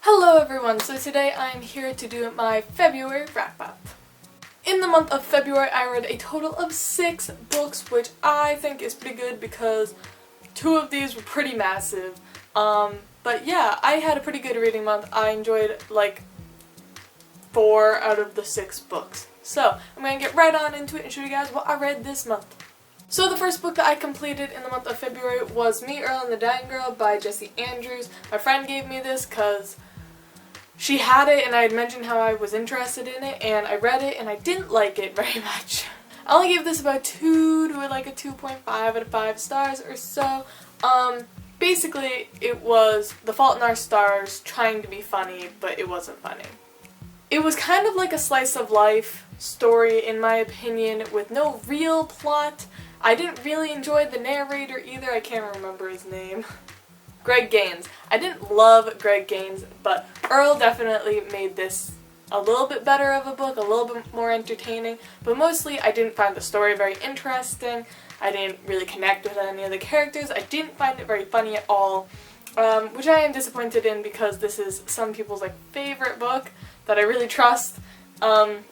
Hello everyone, so today I'm here to do my February wrap-up. In the month of February I read a total of 6 books, which I think is pretty good because 2 of these were pretty massive. But yeah, I had a pretty good reading month. I enjoyed like 4 out of the 6 books. So I'm going to get right on into it and show you guys what I read this month. So the first book that I completed in the month of February was Me, Earl, and the Dying Girl by Jessie Andrews. My friend gave me this because she had it and I had mentioned how I was interested in it, and I read it and I didn't like it very much. I only gave this about 2 to like a 2.5 out of 5 stars or so. Basically it was The Fault in Our Stars trying to be funny, but it wasn't funny. It was kind of like a slice of life story in my opinion with no real plot. I didn't really enjoy the narrator either, I can't remember his name. Greg Gaines. I didn't love Greg Gaines, but Earl definitely made this a little bit better of a book, a little bit more entertaining, but mostly I didn't find the story very interesting. I didn't really connect with any of the characters. I didn't find it very funny at all, which I am disappointed in because this is some people's favorite book that I really trust. But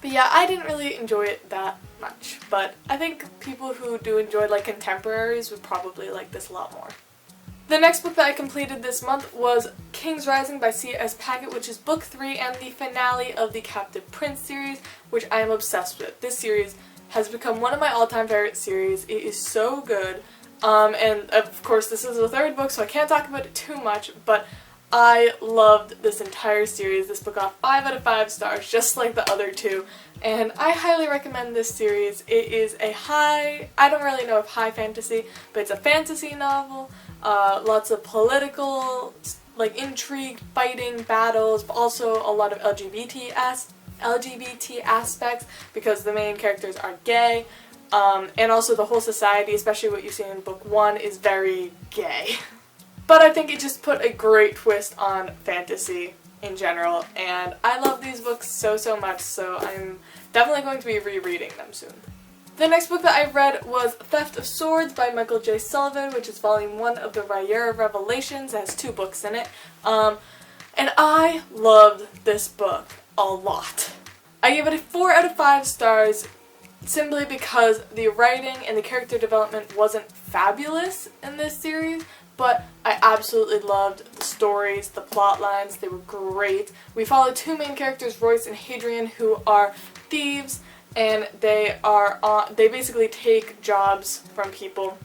yeah, I didn't really enjoy it that much, but I think people who do enjoy contemporaries would probably like this a lot more. The next book that I completed this month was King's Rising by C.S. Paget, which is book 3 and the finale of the Captive Prince series, which I am obsessed with. This series has become one of my all-time favorite series. It is so good. And of course this is the 3rd book, so I can't talk about it too much, but I loved this entire series. This book got 5 out of 5 stars, just like the other 2, and I highly recommend this series. It is I don't really know if high fantasy, but it's a fantasy novel. Lots of political, intrigue, fighting, battles, but also a lot of LGBT aspects because the main characters are gay, and also the whole society, especially what you see in book 1, is very gay. But I think it just put a great twist on fantasy in general, and I love these books so much, so I'm definitely going to be rereading them soon. The next book that I read was Theft of Swords by Michael J. Sullivan, which is volume 1 of the Rhaenyra Revelations. It has 2 books in it. And I loved this book a lot. I gave it a 4 out of 5 stars simply because the writing and the character development wasn't fabulous in this series, but I absolutely loved the stories, the plot lines. They were great. We follow 2 main characters, Royce and Hadrian, who are thieves, and they basically take jobs from people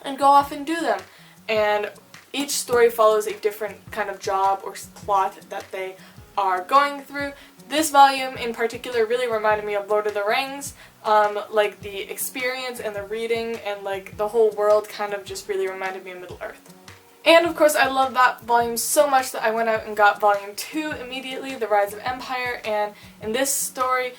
and go off and do them. And each story follows a different kind of job or plot that they are going through. This volume in particular really reminded me of Lord of the Rings. The experience and the reading and the whole world kind of just really reminded me of Middle-earth. And of course I love that volume so much that I went out and got volume 2 immediately, The Rise of Empire, and in this story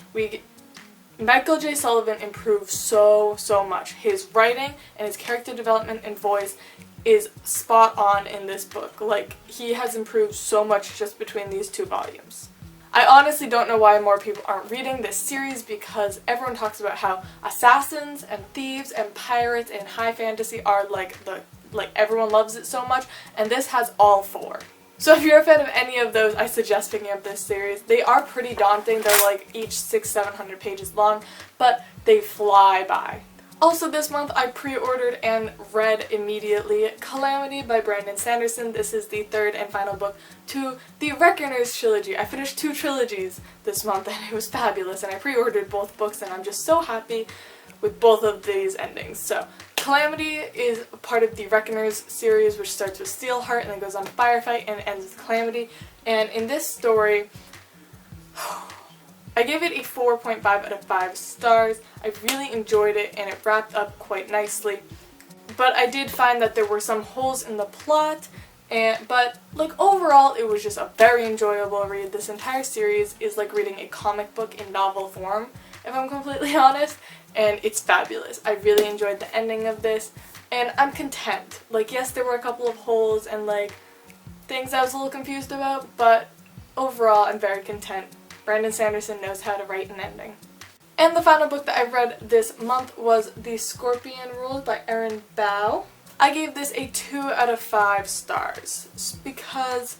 Michael J. Sullivan improved so much. His writing and his character development and voice is spot on in this book. He has improved so much just between these 2 volumes. I honestly don't know why more people aren't reading this series because everyone talks about how assassins and thieves and pirates and high fantasy are everyone loves it so much, and this has all 4. So if you're a fan of any of those, I suggest picking up this series. They are pretty daunting. They're each 600-700 pages long, but they fly by. Also this month I pre-ordered and read immediately Calamity by Brandon Sanderson. This is the 3rd and final book to the Reckoners trilogy. I finished 2 trilogies this month and it was fabulous, and I pre-ordered both books and I'm just so happy with both of these endings. So Calamity is part of the Reckoners series, which starts with Steelheart and then goes on to Firefight and ends with Calamity. And in this story, I gave it a 4.5 out of 5 stars. I really enjoyed it and it wrapped up quite nicely. But I did find that there were some holes in the plot, but overall it was just a very enjoyable read. This entire series is like reading a comic book in novel form, if I'm completely honest, and it's fabulous. I really enjoyed the ending of this, and I'm content. Yes, there were a couple of holes and things I was a little confused about, but overall I'm very content. Brandon Sanderson knows how to write an ending. And the final book that I read this month was The Scorpion Rules by Erin Bow. I gave this a 2 out of 5 stars because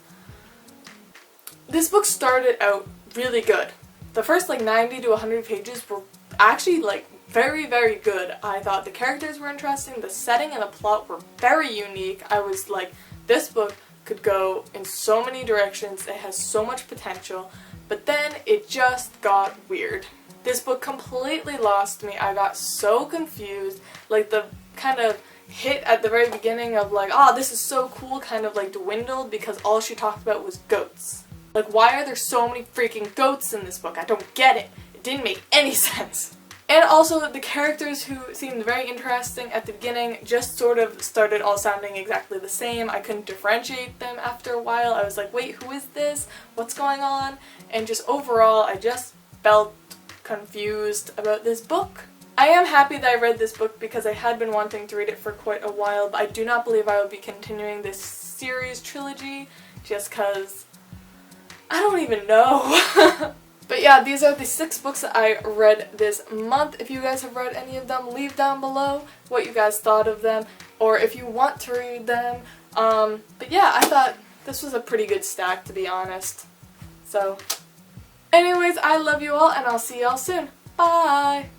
This book started out really good. The first like 90 to 100 pages were actually like very, very good. I thought the characters were interesting, the setting and the plot were very unique. I was like, this book could go in so many directions, it has so much potential, but then it just got weird. This book completely lost me. I got so confused. Like the kind of hit at the very beginning of like, oh, this is so cool, kind of like dwindled because all she talked about was goats. Like, why are there so many freaking goats in this book? I don't get it. It didn't make any sense. And also, the characters who seemed very interesting at the beginning just sort of started all sounding exactly the same. I couldn't differentiate them after a while. I was like, wait, who is this? What's going on? And just overall, I just felt confused about this book. I am happy that I read this book because I had been wanting to read it for quite a while, but I do not believe I will be continuing this series trilogy just because I don't even know. But yeah, these are the 6 books that I read this month. If you guys have read any of them, leave down below what you guys thought of them, or if you want to read them. But yeah, I thought this was a pretty good stack, to be honest. So, anyways, I love you all, and I'll see y'all soon. Bye!